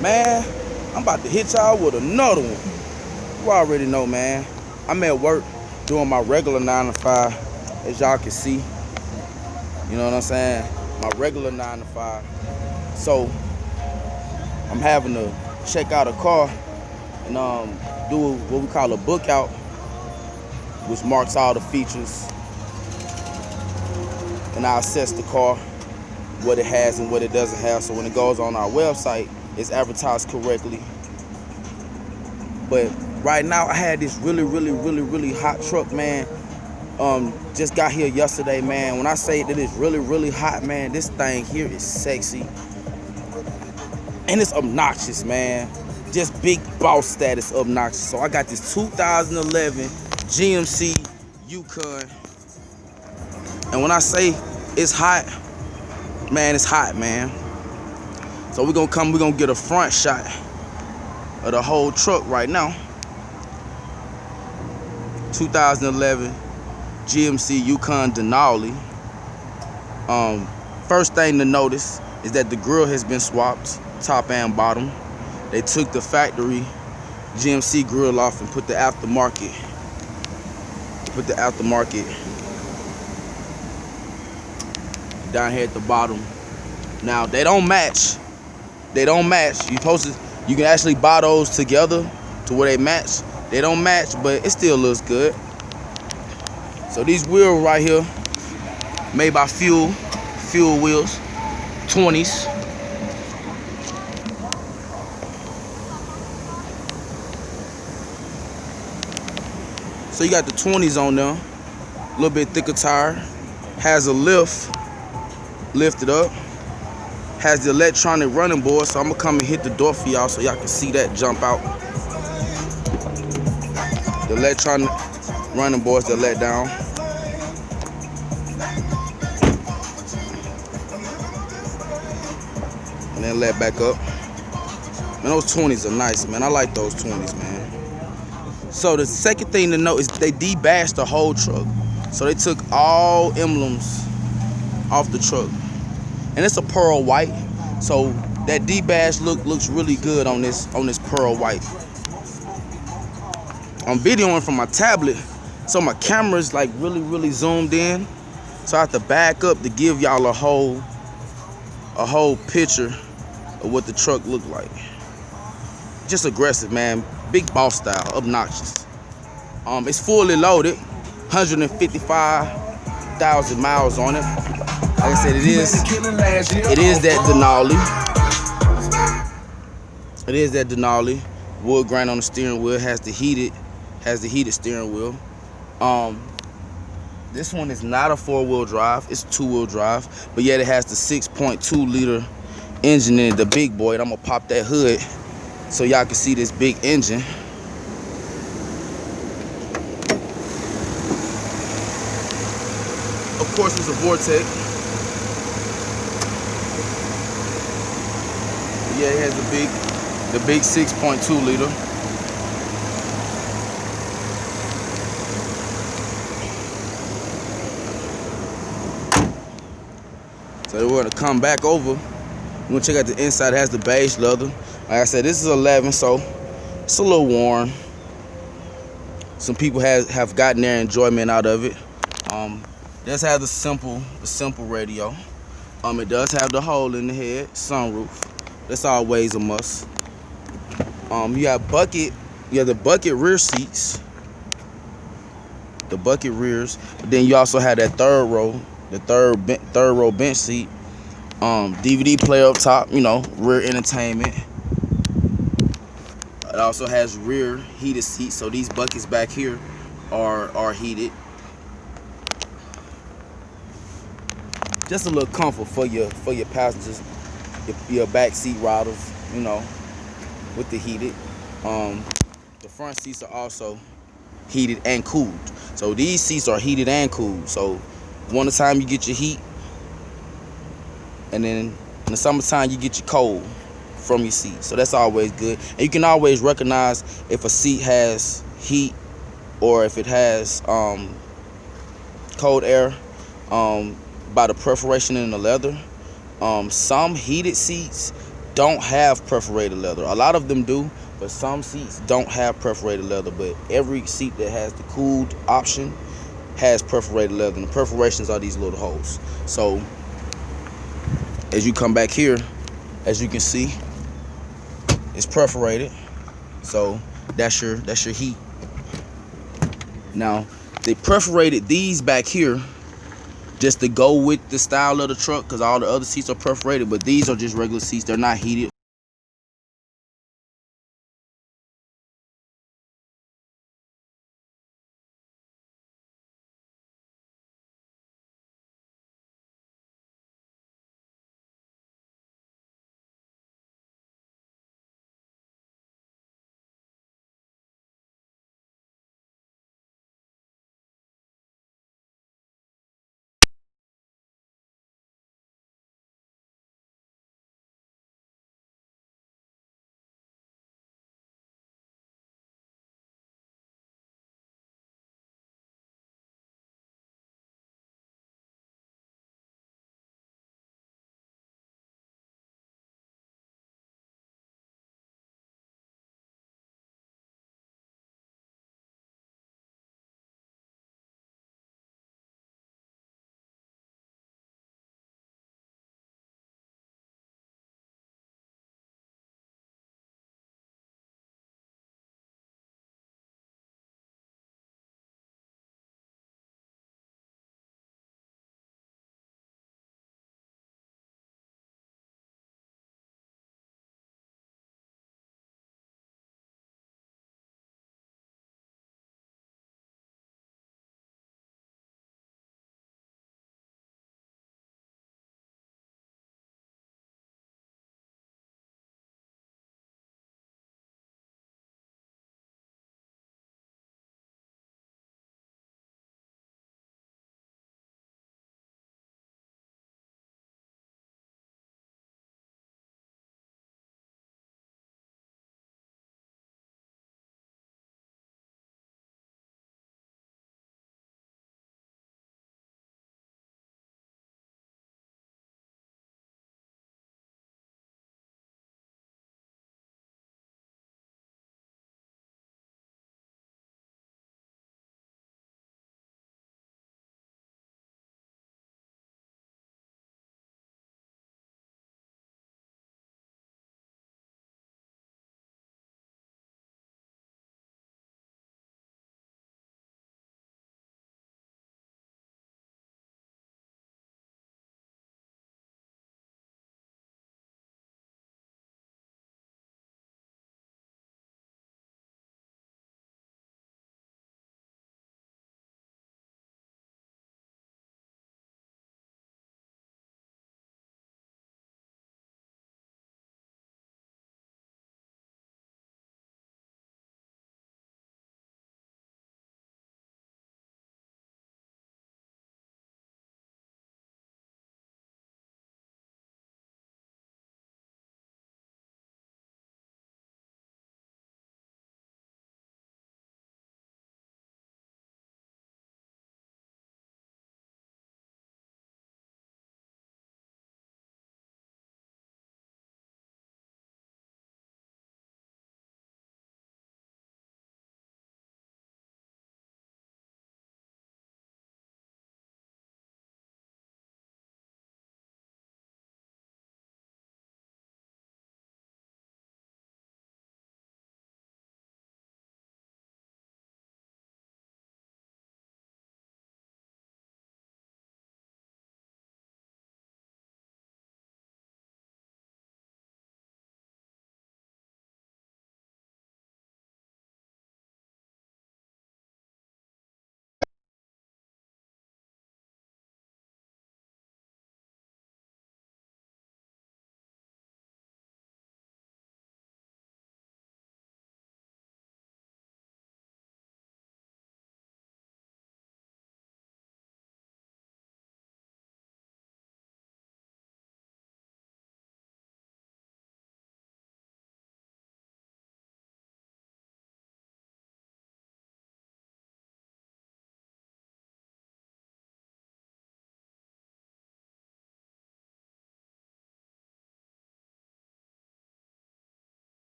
Man, I'm about to hit y'all with another one. You already know, man. I'm at work doing my regular 9 to 5, as y'all can see. You know what I'm saying? My regular 9 to 5. So I'm having to check out a car and do what we call a book out, which marks all the features. And I assess the car, what it has and what it doesn't have. So when it goes on our website, it's advertised correctly. But right now, I had this really hot truck, man. Just got here yesterday, man. When I say that it's really hot, man, this thing here is sexy. And it's obnoxious, man. Just big boss status obnoxious. So I got this 2011 GMC Yukon. And when I say it's hot, man, it's hot, man. So we're gonna get a front shot of the whole truck right now. 2011 GMC Yukon Denali. First thing to notice is that the grill has been swapped, top and bottom. They took the factory GMC grill off and put the aftermarket. Down here at the bottom. Now they don't match. You can actually buy those together to where they match. They don't match, but it still looks good. So these wheels right here, made by Fuel wheels, 20s. So you got the 20s on there, a little bit thicker tire, has a lifted up, has the electronic running board. So I'm gonna come and hit the door for y'all so y'all can see that jump out. The electronic running boards that let down. And then let back up. Man, those 20s are nice, man. I like those 20s, man. So the second thing to note is they debashed the whole truck. So they took all emblems off the truck. And it's a pearl white. So that debash looks really good on this pearl white. I'm videoing from my tablet, so my camera's like really zoomed in. So I have to back up to give y'all a whole picture of what the truck looked like. Just aggressive, man. Big boss style, obnoxious. It's fully loaded, 155,000 miles on it. Like I said, it is that Denali. Wood grain on the steering wheel, has the heated steering wheel. This one is not a 4-wheel drive, it's 2-wheel drive, but yet it has the 6.2 liter engine in it, the big boy. And I'm gonna pop that hood so y'all can see this big engine. Of course, it's a Vortec. Yeah, it has the big 6.2 liter. So we're gonna come back over. We're gonna check out the inside. It has the beige leather. Like I said, this is 11, so it's a little worn. Some people have gotten their enjoyment out of it. It does have the simple radio. It does have the hole in the head, sunroof. That's always a must. You have the bucket rear seats, the bucket rears. But then you also have that third row, the third row bench seat. DVD player up top, you know, rear entertainment. It also has rear heated seats, so these buckets back here are heated. Just a little comfort for your passengers, your back seat riders, you know, with the heated. The front seats are also heated and cooled. So these seats are heated and cooled. So one time you get your heat, and then in the summertime you get your cold from your seat. So that's always good. And you can always recognize if a seat has heat or if it has cold air by the perforation in the leather. Some heated seats don't have perforated leather. A lot of them do, but some seats don't have perforated leather. But every seat that has the cooled option has perforated leather, and the perforations are these little holes. So as you come back here, as you can see, it's perforated. So that's your heat. Now they perforated these back here just to go with the style of the truck, because all the other seats are perforated, but these are just regular seats. They're not heated.